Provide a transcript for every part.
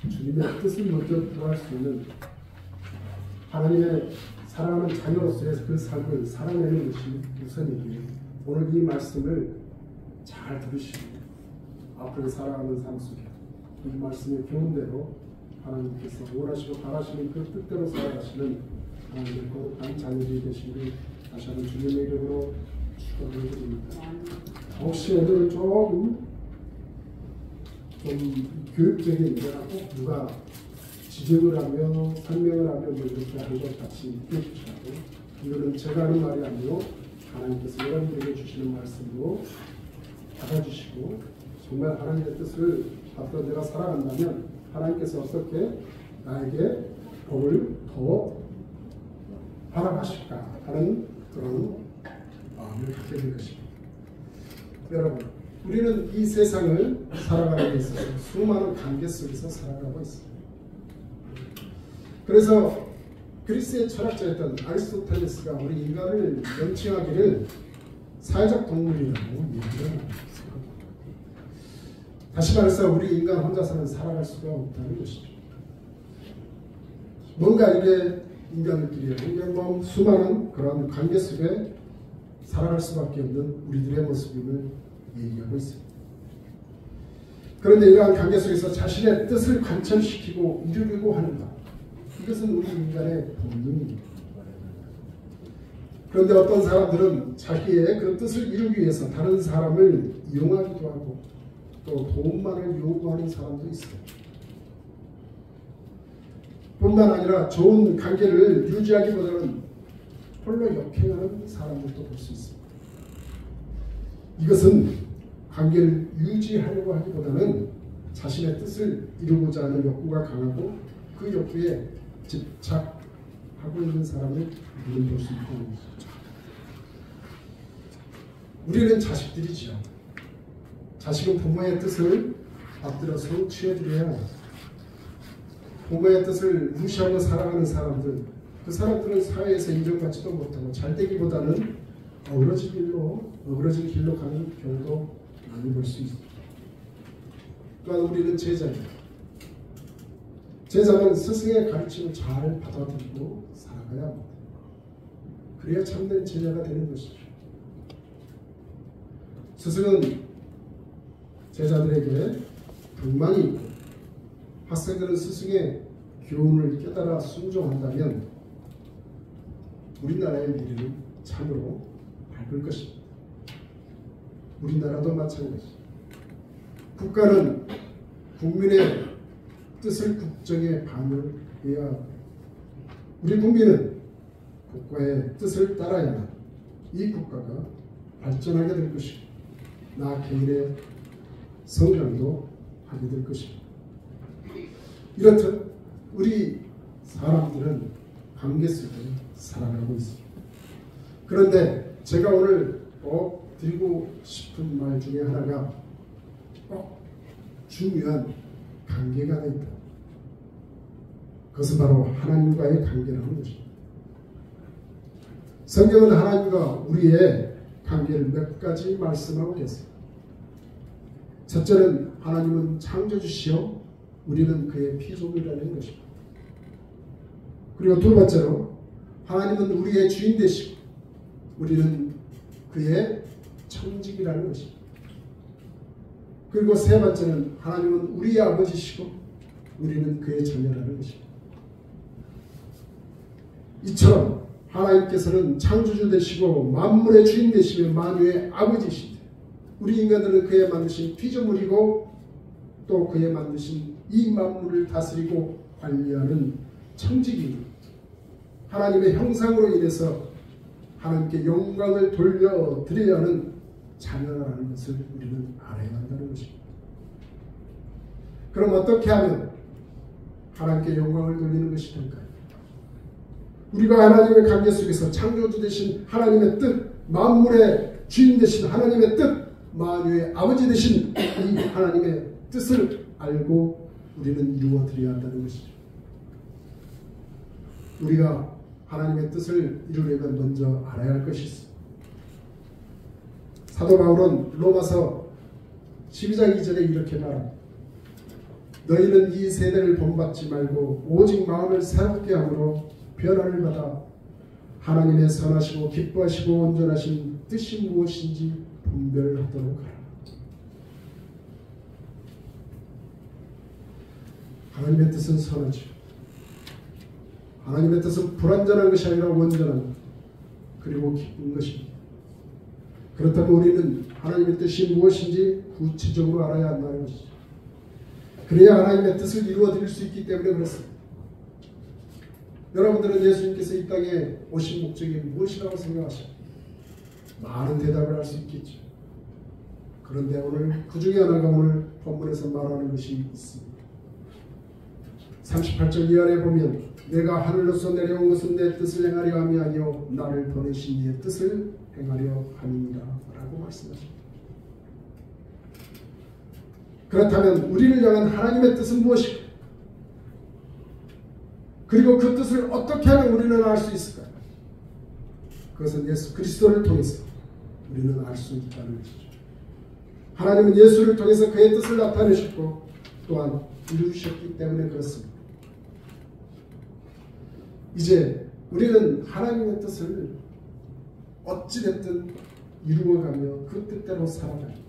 주님의 뜻을 먼저 구할 수 있는 하나님의 사랑하는 자녀로서의 그 삶을 살아내는 것이 우선이기에 오늘 이 말씀을 잘 들으시고 앞으로 살아가는 삶 속에 이 말씀의 교훈대로 하나님께서 원하시고 바라시는 그 뜻대로 살아가시는 하나님의 거룩한 자녀들이 되시기를 다시 한번 주님의 이름으로 축원을 드립니다. 혹시 오늘은 조금 좀 교육적인 꼭 누가 지적을 하며 설명을 하며 뭐 이렇게 하는 것 같이 느껴지시라고, 이거는 제가 하는 말이 아니고 하나님께서 여러분들에게 주시는 말씀으로 받아주시고 정말 하나님의 뜻을 받들어 내가 살아간다면 하나님께서 어떻게 나에게 복을 더 허락하실까 하는 그런 마음을 갖게 될 것입니다. 여러분, 우리는 이 세상을 살아가는 데 있어서 수많은 관계 속에서 살아가고 있습니다. 그래서 그리스의 철학자였던 아리스토텔레스가 우리 인간을 명칭하기를 사회적 동물이라고 얘기를 합니다. 다시 말해서 우리 인간 혼자서는 살아갈 수가 없다는 것이죠. 뭔가 이게 인간들끼리 수많은 그런 관계 속에 살아갈 수밖에 없는 우리들의 모습임을 얘기하고 있습니다. 그런데 이러한 관계 속에서 자신의 뜻을 관철시키고 이루려고 하는 것, 이것은 우리 인간의 본능입니다. 그런데 어떤 사람들은 자기의 그 뜻을 이루기 위해서 다른 사람을 이용하기도 하고 또 도움만을 요구하는 사람도 있어요. 뿐만 아니라 좋은 관계를 유지하기보다는 홀로 역행하는 사람들도 볼 수 있습니다. 이것은 관계를 유지하려고 하기보다는 자신의 뜻을 이루고자 하는 욕구가 강하고 그 욕구에 집착하고 있는 사람을 우리는 볼 수 있다는 것이죠. 우리는 자식들이지요. 자식은 부모의 뜻을 받들어 성취해드려야 합니다. 부모의 뜻을 무시하고 살아가는 사람들, 그 사람들은 사회에서 인정받지도 못하고 잘되기보다는 어그러진 길로 가는 경우도 많이 볼 수 있습니다. 또한 우리는 제자입니다. 제자는 스승의 가르침을 잘 받아들이고 살아가야 합니다. 그래야 참된 제자가 되는 것이죠. 스승은 제자들에게 불만이 있고 학생들은 스승의 교훈을 깨달아 순종한다면 우리나라의 미래는 참으로 밝을 것입니다. 우리나라도 마찬가지입니다. 국가는 국민의 뜻을 국정에 반영해야 합니다. 우리 국민은 국가의 뜻을 따라야만 이 국가가 발전하게 될 것이고 나 개인의 성장도 하게 될 것입니다. 이렇듯 우리 사람들은 관계 속에 살아가고 있습니다. 그런데 제가 오늘 꼭 드리고 싶은 말 중에 하나가 꼭 중요한 관계가 하나 있다. 그것은 바로 하나님과의 관계라는 것입니다. 성경은 하나님과 우리의 관계를 몇 가지 말씀하고 계세요. 첫째는 하나님은 창조주시요 우리는 그의 피조물이라는 것입니다. 그리고 두 번째로 하나님은 우리의 주인 되시고 우리는 그의 청직이라는 것입니다. 그리고 세 번째는 하나님은 우리의 아버지시고 우리는 그의 자녀라는 것입니다. 이처럼 하나님께서는 창조주 되시고 만물의 주인 되시며 만유의 아버지시되 우리 인간들은 그의 만드신 피조물이고 또 그의 만드신 이 만물을 다스리고 관리하는 청직입니다. 하나님의 형상으로 인해서 하나님께 영광을 돌려드려야 하는 자녀라는 것을 우리는 알아야 한다는 것입니다. 그럼 어떻게 하면 하나님께 영광을 돌리는 것이 될까요? 우리가 하나님의 관계 속에서 창조주 되신 하나님의 뜻, 만물의 주인 되신 하나님의 뜻, 만유의 아버지 되신 이 하나님의 뜻을 알고 우리는 이루어드려야 한다는 것이죠. 우리가 하나님의 뜻을 이루려면 먼저 알아야 할 것이 있습니다. 사도 바울은 로마서 12장 2절에 이렇게 말합니다. 너희는 이 세대를 본받지 말고 오직 마음을 새롭게 함으로 변화를 받아 하나님의 선하시고 기뻐하시고 온전하신 뜻이 무엇인지 분별하도록 하라. 하나님의 뜻은 선하죠. 하나님의 뜻은 불완전한 것이 아니라 온전한 그리고 기쁜 것입니다. 그렇다면 우리는 하나님의 뜻이 무엇인지 구체적으로 알아야 한다는 것이죠. 그래야 하나님의 뜻을 이루어 드릴 수 있기 때문에 그렇습니다. 여러분들은 예수님께서 이 땅에 오신 목적이 무엇이라고 생각하십니까? 많은 대답을 할 수 있겠죠. 그런데 오늘 그 중에 하나가 오늘 본문에서 말하는 것이 있습니다. 38절 이하에 보면 내가 하늘로서 내려온 것은 내 뜻을 행하려 함이 아니요 나를 보내신 이의 뜻을 행하려 함이니라 라고 말씀하십니다. 그렇다면 우리를 향한 하나님의 뜻은 무엇일까? 그리고 그 뜻을 어떻게 하면 우리는 알 수 있을까요? 그것은 예수 그리스도를 통해서 우리는 알 수 있다는 것이죠. 하나님은 예수를 통해서 그의 뜻을 나타내셨고 또한 이루셨기 때문에 그렇습니다. 이제 우리는 하나님의 뜻을 어찌됐든 이루어가며 그 뜻대로 살아가야 합니다.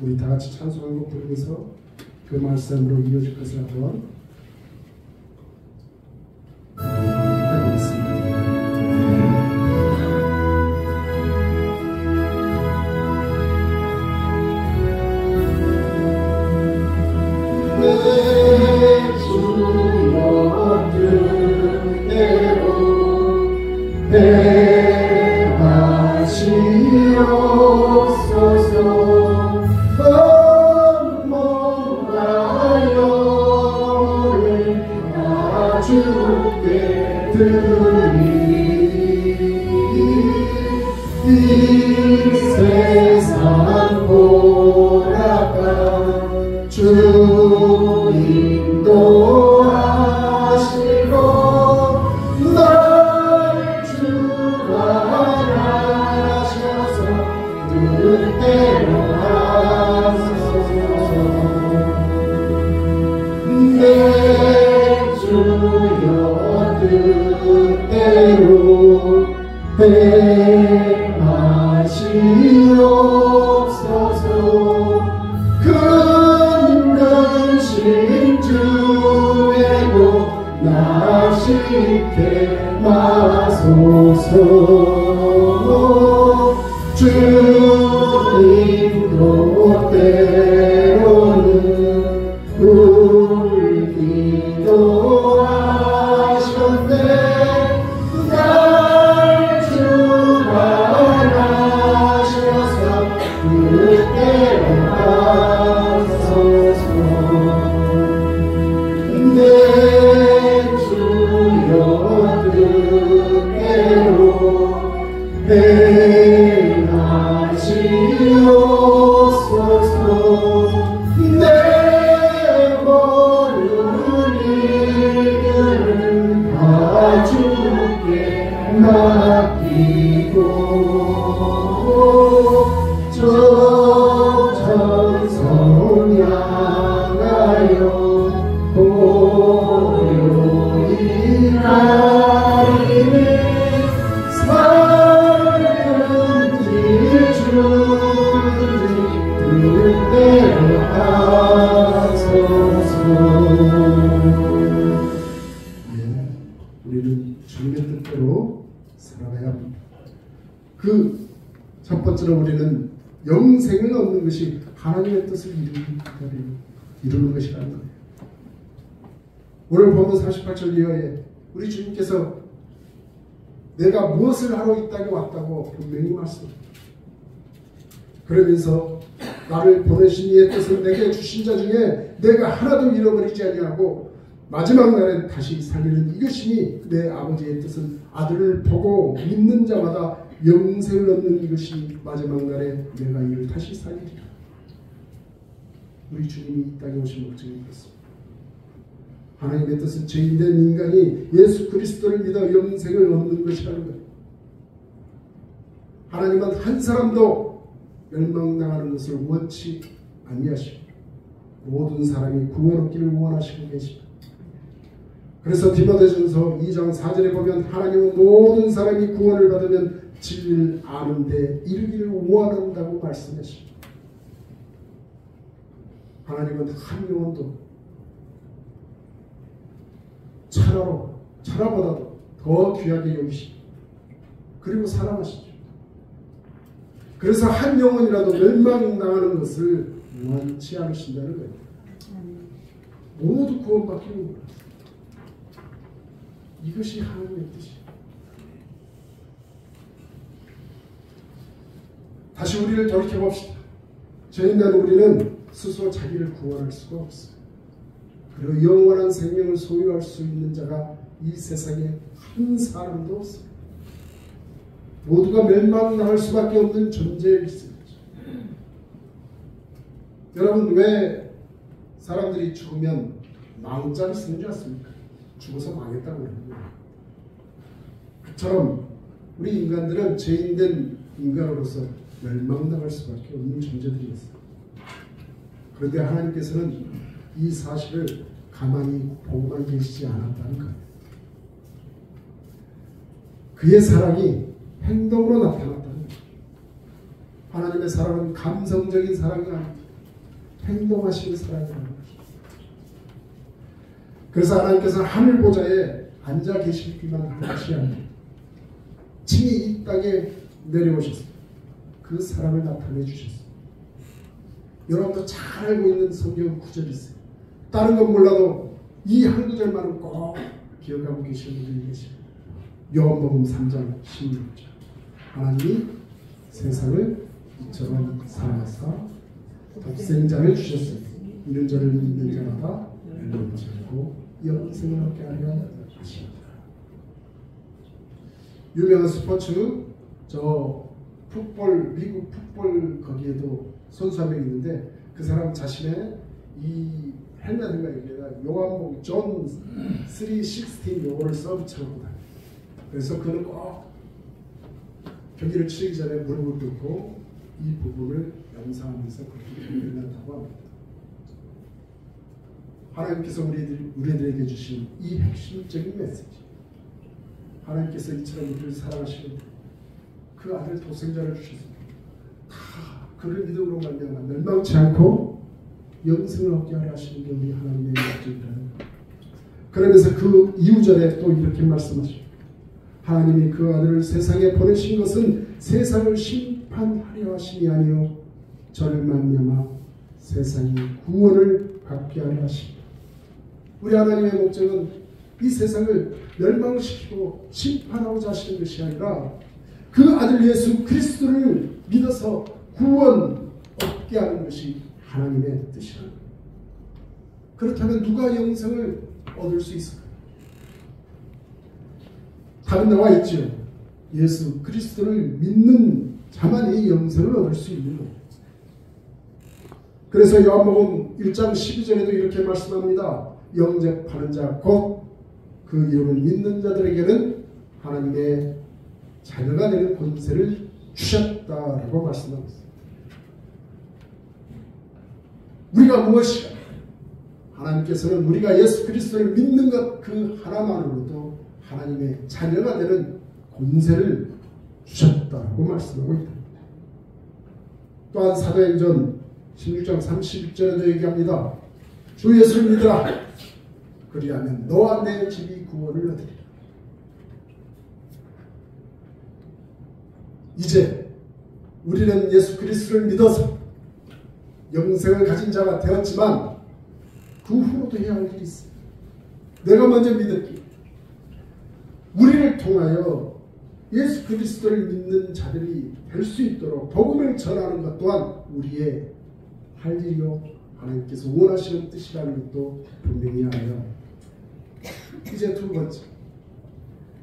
우리 다 같이 찬송한 곡 부르면서 그 말씀으로 이어질 것을 한번 해보겠습니다. 주님도 때로는 울기도 하셨네. 날 주관하셔서 그대로 하소서. 내 주여 그대로 행하시옵소서. 내 모든 일들은 다 주께 맡기고 저 천성 향하여 고요히 하리니 뜻대로 하소서. 우리는 주님의 뜻대로 살아가야 합니다. 그 첫 번째로 우리는 영생을 얻는 것이 하나님의 뜻을 이루는 것이라는 거예요. 오늘 본문 48절 이하에 우리 주님께서 내가 무엇을 하러 이 땅에 왔다고 분명히 말씀합니다. 그러면서 나를 보내신 이의 뜻을 내게 주신 자 중에 내가 하나도 잃어버리지 아니하고 마지막 날에 다시 살리는 이것이니 내 아버지의 뜻은 아들을 보고 믿는 자마다 영생을 얻는 이것이 마지막 날에 내가 이를 다시 살리리라. 우리 주님이 이 땅에 오신 목적이 그렇습니다. 하나님의 뜻은 죄인된 인간이 예수 그리스도를 믿어 영생을 얻는 것이라는 거예요. 하나님은 한 사람도 멸망당하는 것을 원치 아니하시고 모든 사람이 구원 얻기를 원하시고 계십니다. 그래서 디모데전서 2장 4절에 보면 하나님은 모든 사람이 구원을 받으면 진리를 아는 데 이르기를 원한다고 말씀하십니다. 하나님은 한 영혼도 천하보다도 더 귀하게 여기시고 그리고 사랑하시죠. 그래서 한 영혼이라도 멸망당하는 것을 원치 않으신다는 거예요. 모두 구원받기를 원하세요. 이것이 하나님의 뜻이에요. 다시 우리를 돌이켜봅시다. 죄인된 우리는 스스로 자기를 구원할 수가 없어요. 그리고 영원한 생명을 소유할 수 있는 자가 이 세상에 한 사람도 없어요. 모두가 멸망당할 수밖에 없는 존재에 있습니다. 여러분, 왜 사람들이 죽으면 망자를 쓰는 줄 아십니까? 죽어서 망했다고 그럽니다. 그처럼 우리 인간들은 죄인된 인간으로서 멸망당할 수밖에 없는 존재들이었어요. 그런데 하나님께서는 이 사실을 가만히 보고만 계시지 않았다는 거예요. 그의 사랑이 행동으로 나타났다는 거예요. 하나님의 사랑은 감성적인 사랑이 아닙니다. 행동하시는 사랑이라는 거죠. 그래서 하나님께서 하늘 보좌에 앉아 계시기만 한 것이 아니라 친히 이 땅에 내려오셨습니다. 그 사랑을 나타내 주셨습니다. 여러분도 잘 알고 있는 성경 구절이 있어요. 다른 건 몰라도 이 한 구절만은 꼭 기억하고 계시는 분이 계십니다. 요한복음 3장 16절. 하나님이 세상을 이처럼 사랑하사 독생자를 주셨으니 이는 저를 믿는 자마다 멸망치 않고 영생을 얻게 하려 하십니다. 유명한 스포츠 미국 풋볼 거기에도 선수 한 명 있는데 그 사람 자신의 이 헬멧인가 여기에다 요한복 존 3:16 요거를 써붙여놓고 다녀요. 그래서 그는 꼭 경기를 치르기 전에 무릎을 꿇고 이 부분을 연상하면서 그렇게 경기를 한다고 합니다. 하나님께서 우리들에게 주신 이 핵심적인 메시지, 하나님께서 이처럼 우리를 사랑하시고 그 아들 독생자를 주셨습니다. 다 그를 믿음으로 말미암아 멸망치 않고 영생을 얻게 하려 하시는 게 우리 하나님의 목적이라는 거예요. 그러면서 그 이후절에 또 이렇게 말씀하십니다. 하나님이 그 아들을 세상에 보내신 것은 세상을 심판하려 하심이 아니요 저를 말미암아 세상이 구원을 받게 하려 하십니다. 우리 하나님의 목적은 이 세상을 멸망시키고 심판하고자 하시는 것이 아니라 그 아들 예수 그리스도를 믿어서 구원 얻게 하는 것이 하나님의 뜻이라는 거예요. 그렇다면 누가 영생을 얻을 수 있을까요? 답은 나와 있죠. 예수 그리스도를 믿는 자만이 영생을 얻을 수 있는 거예요. 그래서 요한복음 1장 12절에도 이렇게 말씀합니다. 영접하는 자 곧 그 이름을 믿는 자들에게는 하나님의 자녀가 되는 권세를 주셨다라고 말씀하고 있습니다. 우리가 무엇이가? 하나님께서는 우리가 예수 그리스도를 믿는 것 그 하나만으로도 하나님의 자녀가 되는 권세를 주셨다고 말씀하고 있다. 또한 사도행전 16장 31절에도 얘기합니다. 주 예수를 믿으라. 그리하면 너와 내 집이 구원을 얻으리라. 이제 우리는 예수 그리스도를 믿어서 영생을 가진 자가 되었지만 그 후로도 해야 할 일이 있어요. 내가 먼저 믿었기에 우리를 통하여 예수 그리스도를 믿는 자들이 될 수 있도록 복음을 전하는 것 또한 우리의 할 일이요 하나님께서 원하시는 뜻이라는 것도 분명히 알아요. 이제 두 번째,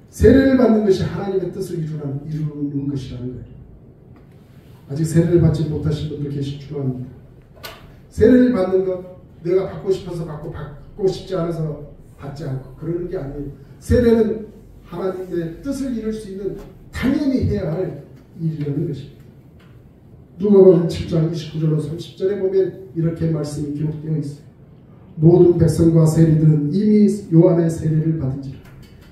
세례를 받는 것이 하나님의 뜻을 이루는 것이라는 거예요. 아직 세례를 받지 못하신 분들 계실 줄 압니다. 세례를 받는 것 내가 받고 싶어서 받고 싶지 않아서 받지 않고 그러는 게 아니에요. 세례는 하나님의 뜻을 이룰 수 있는 당연히 해야 할 일이라는 것입니다. 누가복음 7장 29절로 30절에 보면 이렇게 말씀이 기록되어 있어요. 모든 백성과 세리들은 이미 요한의 세례를 받은지라.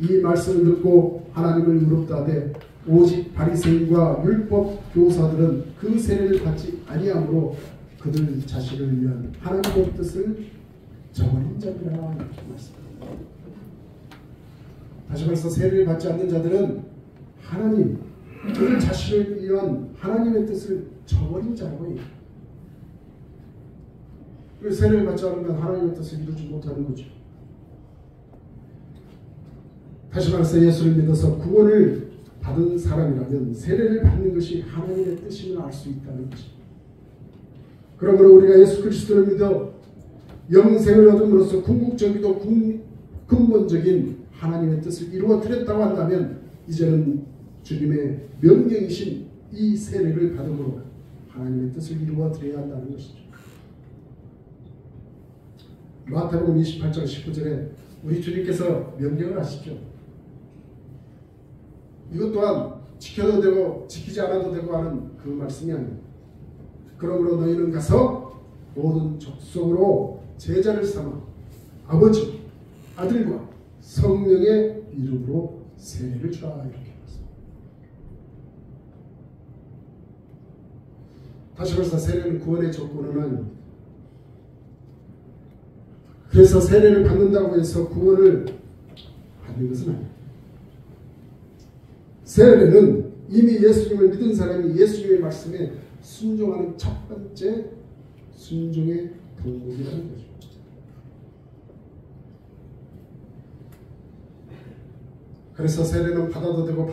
이 말씀을 듣고 하나님을 의롭다하되 오직 바리새인과 율법 교사들은 그 세례를 받지 아니하므로 그들 자신을 위한 하나님의 뜻을 저버린 자들아 이렇게 말씀합니다. 다시 말해서 세례를 받지 않는 자들은 하나님, 그들 자신을 위한 하나님의 뜻을 저버린 자라고 해요. 세례를 받지 않으면 하나님의 뜻을 이루지 못하는 거죠. 다시 말해서 예수를 믿어서 구원을 받은 사람이라면 세례를 받는 것이 하나님의 뜻임을 알 수 있다는 것입니다. 그러므로 우리가 예수 그리스도를 믿어 영생을 얻음으로써 궁극적이고 근본적인 하나님의 뜻을 이루어 드렸다고 한다면 이제는 주님의 명령이신 이 세례를 받음으로 하나님의 뜻을 이루어 드려야 한다는 것이죠. 마태복음 28장 19절에 우리 주님께서 명령을 하시죠. 이것 또한 지켜도 되고 지키지 않아도 되고 하는 그 말씀이 아닙니다. 그러므로 너희는 가서 모든 족속으로 제자를 삼아 아버지, 아들과 성령의 이름으로 세례를 주라 이렇게 말씀합니다. 다시 말해서 세례는 구원의 조건은 아닙니다. 그래서 세례를 받는다고 해서 구원을 받는 것은 아닙니다. 세례는 이미 예수님을 믿은 사람이 예수님의 말씀에 순종하는 첫 번째 순종의 동목이라는 거죠. 그래서 세례는 받아도 되고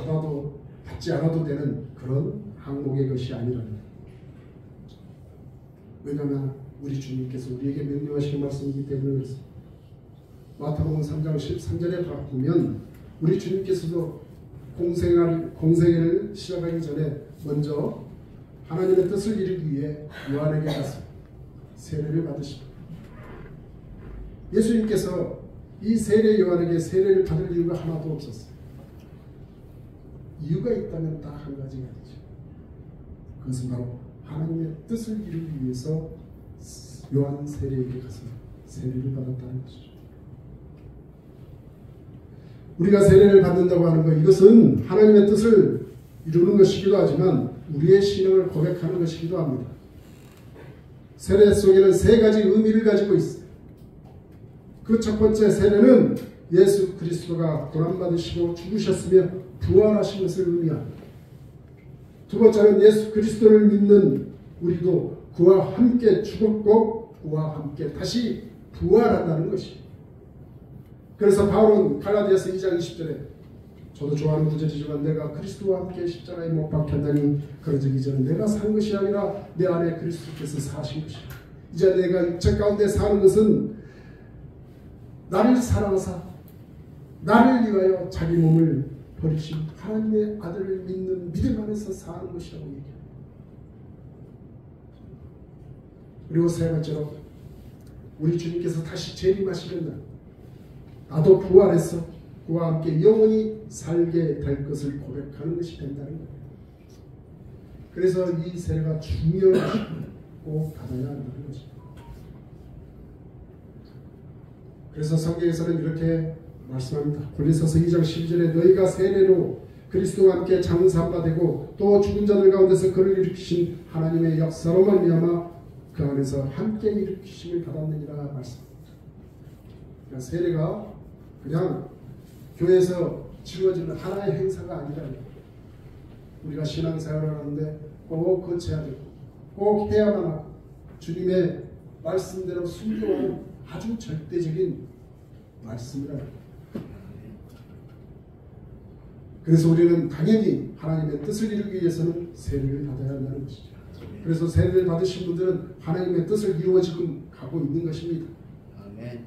받지 않아도 되는 그런 항목의 것이 아니라는 거예요. 왜냐하면 우리 주님께서 우리에게 명령하시는 말씀이기 때문에 그렇습니다. 마태복음 3장 13절에 보면 우리 주님께서도 공생애를 시작하기 전에 먼저 하나님의 뜻을 이루기 위해 요한에게 가서 세례를 받으십니다. 예수님께서 이 세례 요한에게 세례를 받을 이유가 하나도 없었어요. 이유가 있다면 딱 한 가지가 되죠. 그것은 바로 하나님의 뜻을 이루기 위해서 요한 세례에게 가서 세례를 받았다는 것이죠. 우리가 세례를 받는다고 하는 것, 이것은 하나님의 뜻을 이루는 것이기도 하지만 우리의 신앙을 고백하는 것이기도 합니다. 세례 속에는 세 가지 의미를 가지고 있어요. 그 첫 번째 세례는 예수 그리스도가 고난받으시고 죽으셨으며 부활하신 것을 의미합니다. 두 번째는 예수 그리스도를 믿는 우리도 그와 함께 죽었고 그와 함께 다시 부활한다는 것입니다. 그래서 바울은 갈라디아서 2장 20절에 저도 좋아하는 구절이지만 내가 그리스도와 함께 십자가에 못 박혔나니 그러즉 이제는 내가 산 것이 아니라 내 안에 그리스도께서 사신 것이다. 이제 내가 육체 가운데 사는 것은 나를 사랑하사 나를 위하여 자기 몸을 버리신 하나님의 아들을 믿는 믿음 안에서 사는 것이라고 얘기합니다. 그리고 세 번째로 우리 주님께서 다시 재림하시는 날 나도 부활해서 그와 함께 영원히 살게 될 것을 고백하는 것이 된다는 거예요. 그래서 이 세례가 중요하고 받아야 한다는 것입니다. 그래서 성경에서는 이렇게 말씀합니다. 골로새서 2장 12절에 너희가 세례로 그리스도와 함께 장사함바 되고 또 죽은 자들 가운데서 그를 일으키신 하나님의 역사로 말미암아 그 안에서 함께 일으키심을 받았느니라 말씀합니다. 그러니까 세례가 그냥 교회에서 지워지는 하나의 행사가 아니라 우리가 신앙생활을 하는데 꼭 거쳐야 되고 꼭 해야만 하고 주님의 말씀대로 순종하는 아주 절대적인 말씀이라. 그래서 우리는 당연히 하나님의 뜻을 이루기 위해서는 세례를 받아야 한다는 것이죠. 그래서 세례를 받으신 분들은 하나님의 뜻을 이루어 지금 가고 있는 것입니다.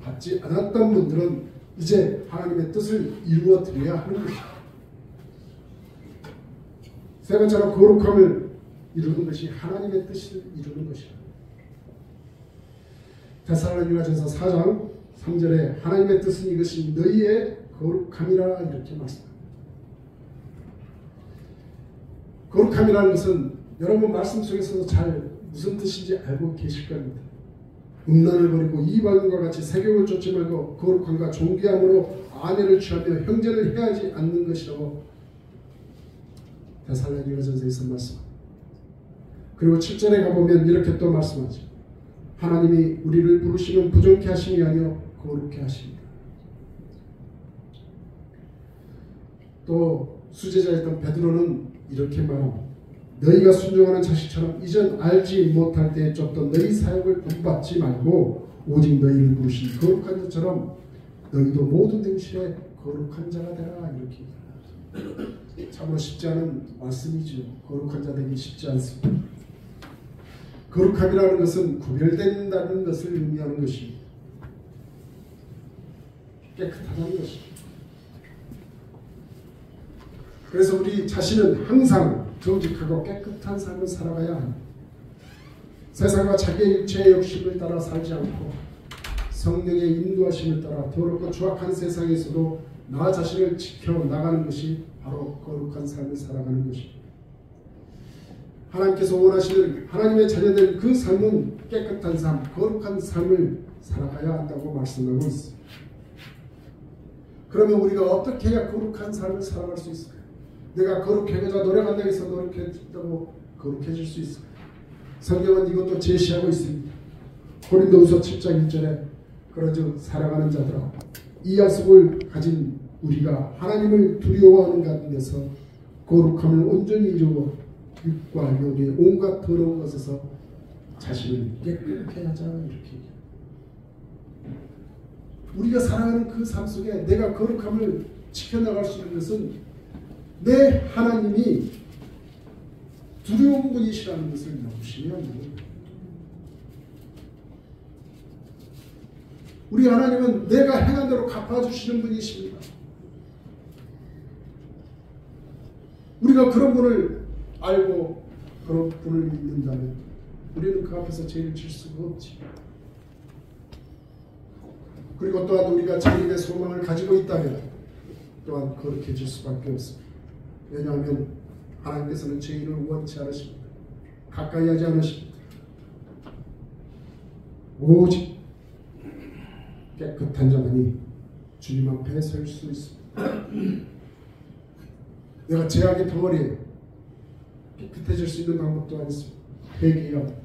받지 않았던 분들은 이제 하나님의 뜻을 이루어 드려야 하는 것입니다. 세 번째로 거룩함을 이루는 것이 하나님의 뜻을 이루는 것입니다. 데살로니가전서 4장 3절에 하나님의 뜻은 이것이 너희의 거룩함이라 이렇게 말씀합니다. 거룩함이라는 것은 여러분 말씀 속에서도 잘 무슨 뜻인지 알고 계실 겁니다. 음란을 버리고 이방인과 같이 세경을 쫓지 말고 거룩함과 존귀함으로 아내를 취하며 형제를 해하지 않는 것이라고 데살로니가전서에서 말씀합니다. 그리고 7절에 가보면 이렇게 또 말씀하죠. 하나님이 우리를 부르시면 부정케 하심이 아니요 거룩케 하십니다. 또 수제자였던 베드로는 이렇게 말합니다. 너희가 순종하는 자식처럼 이전 알지 못할 때에 쫓던 너희 사역을 본받지 말고 오직 너희를 부르신 거룩한 자처럼 너희도 모든 행실에 거룩한 자가 되라. 이렇게 얘기합니다. 참으로 쉽지 않은 말씀이죠. 거룩한 자 되기 쉽지 않습니다. 거룩함이라는 것은 구별된다는 것을 의미하는 것입니다. 깨끗하다는 것입니다. 그래서 우리 자신은 항상 정직하고 깨끗한 삶을 살아가야 합니다. 세상과 자기의 육체의 욕심을 따라 살지 않고 성령의 인도하심을 따라 더럽고 추악한 세상에서도 나 자신을 지켜나가는 것이 바로 거룩한 삶을 살아가는 것입니다. 하나님께서 원하시는 하나님의 자녀된 그 삶은 깨끗한 삶, 거룩한 삶을 살아가야 한다고 말씀하고 있습니다. 그러면 우리가 어떻게 해야 거룩한 삶을 살아갈 수 있을까요? 내가 거룩해져서 노력한다고 해서 노력했다고 거룩해질 수 있을까요? 성경은 이것도 제시하고 있습니다. 고린도후서 7장 1절에 그러즉 사랑하는 자들아 이 약속을 가진 우리가 하나님을 두려워하는 가운데서 거룩함을 온전히 이루고 육과 영의 온갖 더러운 것에서 자신을 깨끗게 하자. 이렇게 우리가 살아가는 그 삶 속에 내가 거룩함을 지켜나갈 수 있는 것은 내 하나님이 두려운 분이시라는 것을 명심해야 합니다. 우리 하나님은 내가 행한 대로 갚아주시는 분이십니다. 우리가 그런 분을 알고 그런 분을 믿는다면 우리는 그 앞에서 죄를 질 수가 없지. 그리고 또한 우리가 자기의 소망을 가지고 있다면 또한 거룩해질 수밖에 없습니다. 왜냐하면 하나님께서는 죄인을 원치 않으십니다. 가까이 하지 않으십니다. 오직 깨끗한 자만이 주님 앞에 설 수 있습니다. 내가 죄악의 덩어리에 깨끗해질 수 있는 방법 또한 있습니다. 회개요.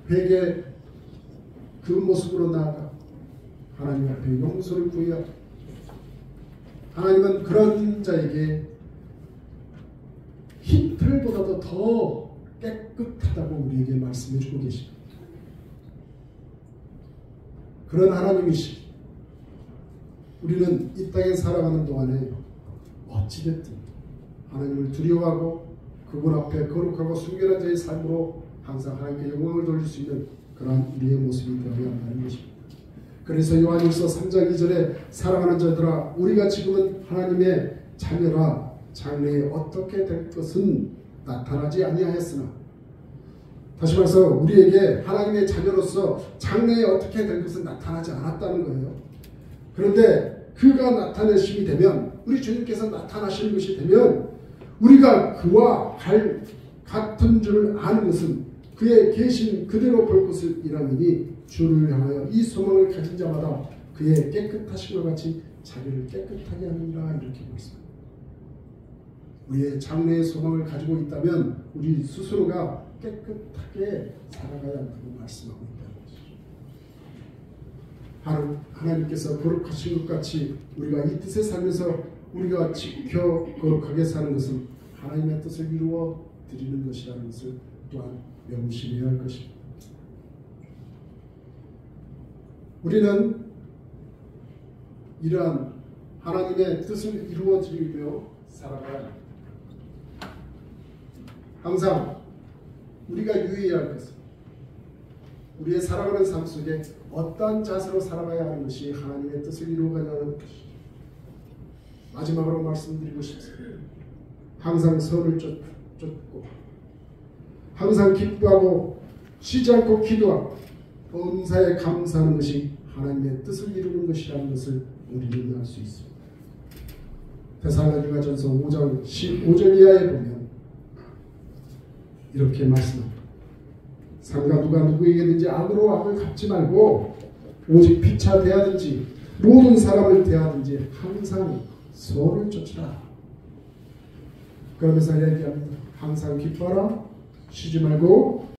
회개 그 모습으로 나아가 하나님 앞에 용서를 구해야 하나님은 그런 자에게 흰털보다도 더 깨끗하다고 우리에게 말씀해 주고 계십니다. 그런 하나님이시 우리는 이 땅에 살아가는 동안에 어찌됐든 하나님을 두려워하고 그분 앞에 거룩하고 순결한 자의 삶으로 항상 하나님께 영광을 돌릴 수 있는 그러한 우리의 모습이 되어야 한다는 것입니다. 그래서 요한일서 3장 2절에 사랑하는 자들아 우리가 지금은 하나님의 자녀라 장래에 어떻게 될 것은 나타나지 아니하였으나 다시 말해서 우리에게 하나님의 자녀로서 장래에 어떻게 될 것은 나타나지 않았다는 거예요. 그런데 그가 나타내심이 되면 우리 주님께서 나타나시는 것이 되면 우리가 그와 같은 줄 아는 것은 그의 계신 그대로 볼 것을 이라느니 주를 향하여 이 소망을 가진 자마다 그의 깨끗하심과 같이 자기를 깨끗하게 하느니라. 이렇게 말씀합니다. 우리의 장래의 소망을 가지고 있다면 우리 스스로가 깨끗하게 살아가야 한다고 말씀하고 있다는 것이죠. 하나님께서 거룩하신 것 같이 우리가 이 뜻에 살면서 우리가 지켜 거룩하게 사는 것은 하나님의 뜻을 이루어 드리는 것이라는 것을 또한 명심해야 할 것입니다. 우리는 이러한 하나님의 뜻을 이루어 드리며 살아가야 합니다. 항상 우리가 유의해야 할 것은 우리의 살아가는 삶 속에 어떠한 자세로 살아가야 하는 것이 하나님의 뜻을 이루어가냐는 것이죠. 마지막으로 말씀드리고 싶습니다. 항상 선을 쫓고 항상 기뻐하고 쉬지 않고 기도하고 은사에 감사하는 것이 하나님의 뜻을 이루는 것이라는 것을 우리는 알 수 있습니다. 데살로니가전서 5장 15절 이하에 보면 이렇게 말씀합니다. 상가 누가 누구에게든지 악으로 악을 갚지 말고 오직 피차 대하든지 모든 사람을 대하든지 항상 선을 쫓으라. 그러면서 얘기합니다. 항상 기뻐라. 쉬지 말고